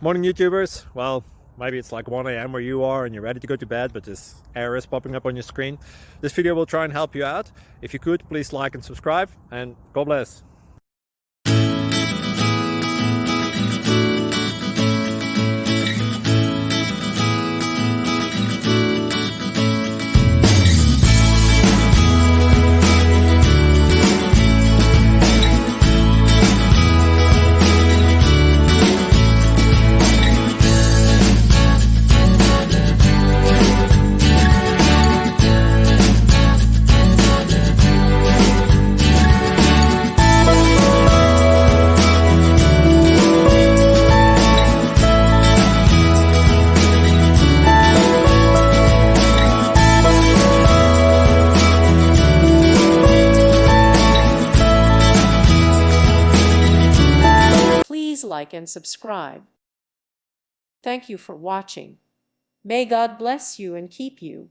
Morning YouTubers. Well, maybe it's like 1 a.m. where you are and you're ready to go to bed, but this error is popping up on your screen. This video will try and help you out. If you could, please like and subscribe, and God bless. Please like and subscribe. Thank you for watching. May God bless you and keep you.